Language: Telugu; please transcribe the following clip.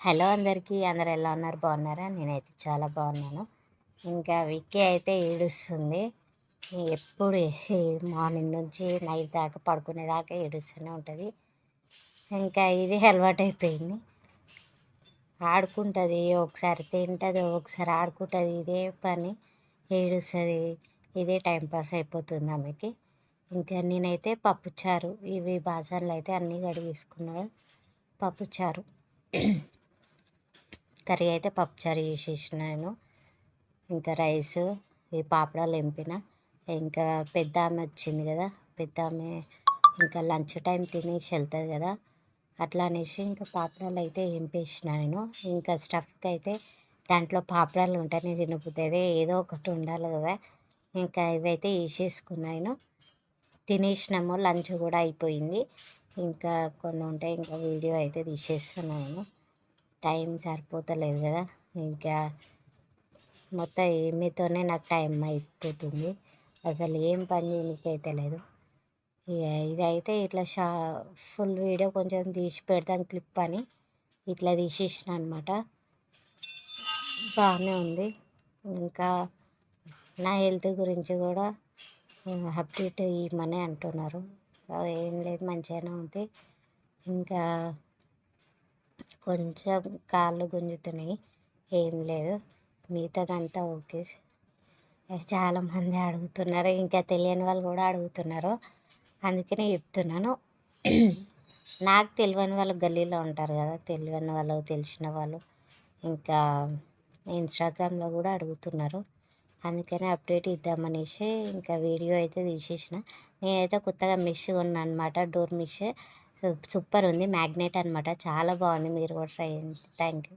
హలో అందరికీ. అందరూ ఎలా ఉన్నారు? బాగున్నారా? నేనైతే చాలా బాగున్నాను. ఇంకా విక్కీ అయితే ఏడుస్తుంది. ఎప్పుడు మార్నింగ్ నుంచి నైట్ దాకా పడుకునేదాకా ఏడుస్తూనే ఉంటుంది. ఇంకా ఇది అలవాటైపోయింది. ఆడుకుంటుంది, ఒకసారి తింటుంది, ఒకసారి ఆడుకుంటుంది. ఇదే పని, ఏడుస్తుంది. ఇదే టైంపాస్ అయిపోతుంది ఆమెకి. ఇంకా నేనైతే పప్పుచారు, ఇవి బాసనలు అయితే అన్నీ కడిగేసుకున్నాను. పప్పుచారు కర్రీ అయితే పప్పుచారు చేసేసిన నేను. ఇంకా రైస్, ఈ పాపడాలు ఎంపిన. ఇంకా పెద్ద ఆమె వచ్చింది కదా, పెద్ద ఆమె ఇంకా లంచ్ టైం తినేసి వెళ్తుంది కదా, అట్లా అనేసి ఇంకా పాపడాలు అయితే ఎంపేసిన నేను. ఇంకా స్టఫ్కి అయితే దాంట్లో పాపడాలు ఉంటేనే తినబుద్ధి, ఏదో ఒకటి ఉండాలి కదా. ఇంకా ఇవైతే వేసేసుకున్నాను, తినేసినాము. లంచ్ కూడా అయిపోయింది. ఇంకా కొన్ని ఉంటాయి, ఇంకా వీడియో అయితే తీసేస్తున్నాను. టైం సరిపోతలేదు కదా, ఇంకా మొత్తం ఈమెతోనే నాకు టైం అయిపోతుంది. అసలు ఏం పని చేయనీకైతే లేదు. ఇక ఇదైతే ఇట్లా ఫుల్ వీడియో కొంచెం తీసి పెడతాను క్లిప్ అని ఇట్లా తీసేసిన అనమాట. బాగానే ఉంది. ఇంకా నా హెల్త్ గురించి కూడా అప్డేట్ ఇవ్వమని అంటున్నారు. ఏం లేదు, మంచిగానే ఉంది. ఇంకా కొంచెం కాళ్ళు గుంజుతున్నాయి, ఏం లేదు, మిగతాదంతా ఓకే. చాలామంది అడుగుతున్నారు, ఇంకా తెలియని వాళ్ళు కూడా అడుగుతున్నారు, అందుకనే చెప్తున్నాను. నాకు తెలియని వాళ్ళు గల్లీలో ఉంటారు కదా, తెలియని వాళ్ళు, తెలిసిన వాళ్ళు ఇంకా ఇన్స్టాగ్రామ్లో కూడా అడుగుతున్నారు. అందుకనే అప్డేట్ ఇద్దామనేసి ఇంకా వీడియో అయితే తీసేసిన. నేనైతే కొత్తగా మెష్ కొన్నాను అనమాట, డోర్ మెష్. సూపర్ ఉంది, మ్యాగ్నెట్ అనమాట, చాలా బాగుంది. మీరు కూడా ట్రై చేయండి. Thank you.